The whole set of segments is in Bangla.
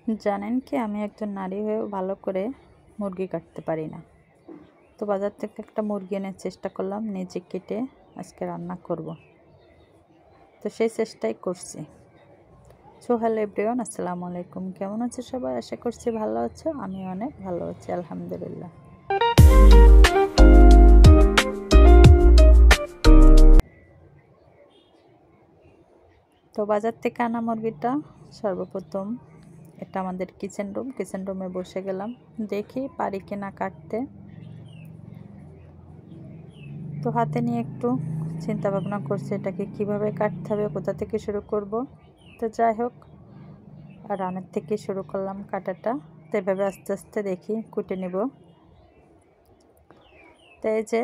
জানেন কি, আমি একজন নারী হয়েও ভালো করে মুরগি কাটতে পারি না। তো বাজার থেকে একটা মুরগি এনে চেষ্টা করলাম নিজে কেটে আজকে রান্না করব। তো সেই চেষ্টাই করছি। হ্যালো এভরিওয়ান, আসসালামু আলাইকুম। কেমন আছে সবাই? আশা করছি ভালো আছো। আমি অনেক ভালো আছি, আলহামদুলিল্লাহ। তো বাজার থেকে আনা মুরগিটা সর্বপ্রথম এটা আমাদের কিচেন রুমে বসে গেলাম, দেখি পারি কিনা কাটতে। তো হাতে নিয়ে একটু চিন্তা ভাবনা করছি এটাকে কিভাবে কাটতে হবে, কোথা থেকে শুরু করব। তো যাই হোক, রান্নার থেকে শুরু করলাম কাটাটা। তো এভাবে আস্তে আস্তে দেখি কুটে নিব। তো এই যে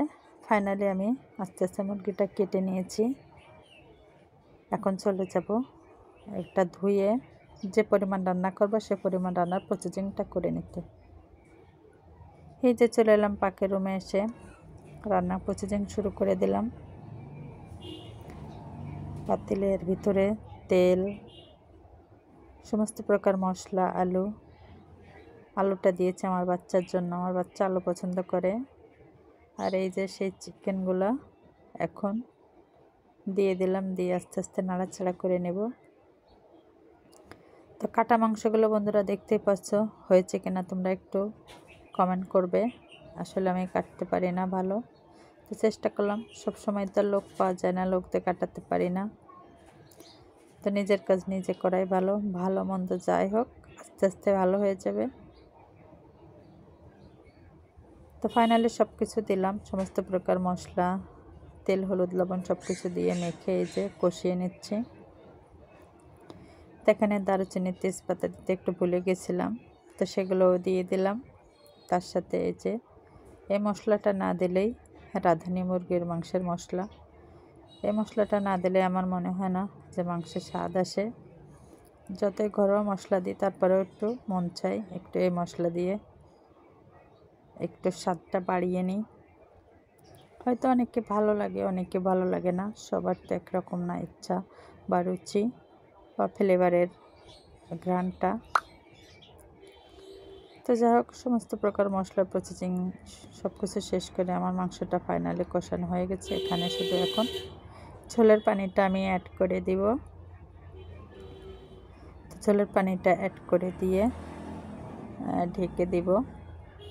ফাইনালি আমি আস্তে আস্তে মুরগিটা কেটে নিয়েছি। এখন চলে যাব একটা ধুয়ে যে পরিমাণ রান্না করব সে পরিমাণ রান্নার প্রসেসিংটা করে নিতে। এই যে চলে এলাম পাকের রুমে, এসে রান্নার প্রসেসিং শুরু করে দিলাম। পাতিলের ভিতরে তেল, সমস্ত প্রকার মশলা, আলুটা দিয়েছি আমার বাচ্চার জন্য। আমার বাচ্চা আলু পছন্দ করে। আর এই যে সেই চিকেনগুলো এখন দিয়ে দিলাম, দিয়ে আস্তে আস্তে নাড়াচাড়া করে নেব। তো কাটা মাংসগুলো বন্ধুরা দেখতেই পাচ্ছ, হয়েছে কিনা তোমরা একটু কমেন্ট করবে। আসলে আমি কাটতে পারি না ভালো, তো চেষ্টা করলাম। সবসময় তো লোক পাওয়া যায় না, লোকদের কাটাতে পারি না। তো নিজের কাজ নিজে করাই ভালো। ভালো মন্দ যাই হোক, আস্তে আস্তে ভালো হয়ে যাবে। তো ফাইনালি সব কিছু দিলাম, সমস্ত প্রকার মশলা, তেল, হলুদ, লবণ সব কিছু দিয়ে মেখে এই যে কষিয়ে নিচ্ছি। এখানে দারুচিনি, তেজপাতা দিতে একটু ভুলে গেছিলাম, তো সেগুলোও দিয়ে দিলাম। তার সাথে এই যে এই মশলাটা না দিলেই, রাঁধুনি মুরগির মাংসের মশলা, এই মশলাটা না দিলে আমার মনে হয় না যে মাংসের স্বাদ আসে। যতই ঘরোয়া মশলা দিই তারপরেও একটু মন চাই একটু এই মশলা দিয়ে একটু স্বাদটা বাড়িয়ে নিই। হয়তো অনেককে ভালো লাগে, অনেককে ভালো লাগে না, সবার তো একরকম না ইচ্ছা বা রুচি বা ফ্লেভারের ঘ্রাণটা। তো যাই হোক, সমস্ত প্রকার মশলা প্রসেসিং সব কিছু শেষ করে আমার মাংসটা ফাইনালি কষানো হয়ে গেছে। এখানে শুধু এখন ঝোলের পানিটা আমি অ্যাড করে দিব। তো ঝোলের পানিটা অ্যাড করে দিয়ে ঢেকে দিব।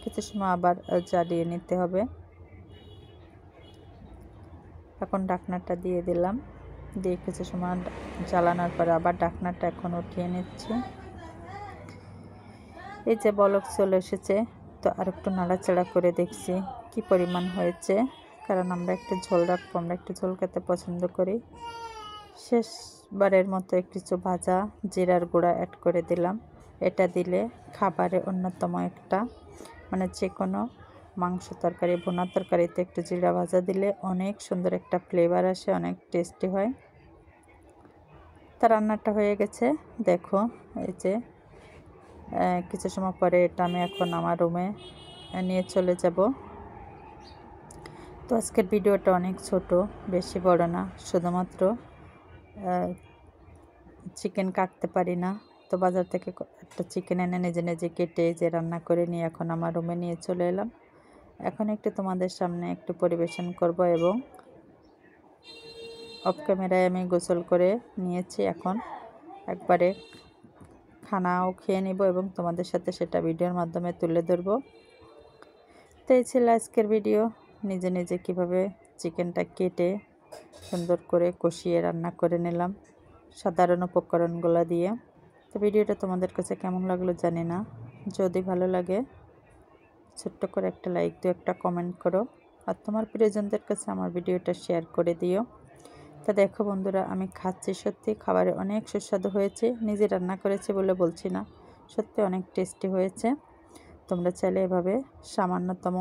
কিছু সময় আবার জ্বালিয়ে নিতে হবে। এখন ঢাকনাটা দিয়ে দিলাম, দিয়ে কিছু সময় জ্বালানোর পরে আবার ঢাকনাটা এখন উঠিয়ে নিচ্ছি। এই যে বলক চলে এসেছে, তো আর একটু নাড়াচাড়া করে দেখছি কি পরিমাণ হয়েছে, কারণ আমরা একটু ঝোল রাখবো, আমরা একটু ঝোল খেতে পছন্দ করি। শেষবারের মতো কিছু ভাজা জিরার গুঁড়া অ্যাড করে দিলাম। এটা দিলে খাবারে অন্যতম একটা, মানে যে কোনো মাংস তরকারি, ভুনা তরকারিতে একটু জিরা ভাজা দিলে অনেক সুন্দর একটা ফ্লেভার আসে, অনেক টেস্টি হয়। তা রান্নাটা হয়ে গেছে দেখো। এই যে কিছু সময় পরে এটা আমি এখন আমার রুমে নিয়ে চলে যাব। তো আজকের ভিডিওটা অনেক ছোট, বেশি বড় না, শুধুমাত্র চিকেন কাটতে পারি না। তো বাজার থেকে একটা চিকেন এনে নিজে নিজে কেটে যে রান্না করে নিয়ে এখন আমার রুমে নিয়ে চলে এলাম। এখন একটু তোমাদের সামনে একটু পরিবেশন করব, এবং অফ ক্যামেরায় আমি গোসল করে নিয়েছি। এখন একবারে খানাও খেয়ে নিব এবং তোমাদের সাথে সেটা ভিডিওর মাধ্যমে তুলে ধরবো। তো এই ছিল আজকের ভিডিও, নিজে নিজে কিভাবে চিকেনটা কেটে সুন্দর করে কষিয়ে রান্না করে নিলাম সাধারণ উপকরণগুলো দিয়ে। তো ভিডিওটা তোমাদের কাছে কেমন লাগলো জানি না। যদি ভালো লাগে ছোট্ট করে একটা লাইক দিও, একটা কমেন্ট করো, আর তোমার প্রিয়জনদের কাছে আমার ভিডিওটা শেয়ার করে দিও। তা দেখো বন্ধুরা, আমি খাচ্ছি, সত্যি খাবারে অনেক সুস্বাদু হয়েছে। নিজে রান্না করেছি বলে বলছি না, সত্যি অনেক টেস্টি হয়েছে। তোমরা চাইলে এভাবে সামান্যতম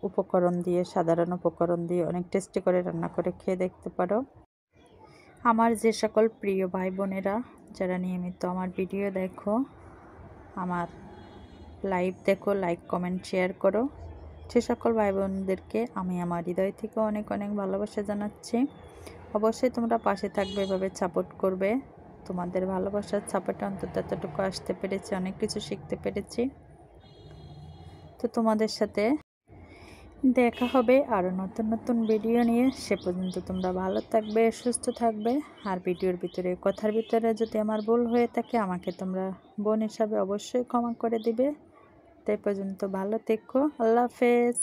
উপকরণ দিয়ে, সাধারণ উপকরণ দিয়ে অনেক টেস্টি করে রান্না করে খেয়ে দেখতে পারো। আমার যে সকল প্রিয় ভাই বোনেরা যারা নিয়মিত আমার ভিডিও দেখো, আমার লাইভ দেখো, লাইক কমেন্ট শেয়ার করো, সে সকল ভাই বোনদেরকে আমি আমার হৃদয় থেকে অনেক অনেক ভালোবাসা জানাচ্ছি। অবশ্যই তোমরা পাশে থাকবে, এভাবে সাপোর্ট করবে। তোমাদের ভালোবাসার সাপোর্টে অন্তত এতটুকু আসতে পেরেছি, অনেক কিছু শিখতে পেরেছি। তো তোমাদের সাথে দেখা হবে আরও নতুন নতুন ভিডিও নিয়ে। সে পর্যন্ত তোমরা ভালো থাকবে, সুস্থ থাকবে। আর ভিডিওর ভিতরে, কথার ভিতরে যদি আমার ভুল হয়ে থাকে, আমাকে তোমরা বোন হিসাবে অবশ্যই ক্ষমা করে দিবে। তাই পর্যন্ত ভালো থেকো। আল্লাহ হাফেজ।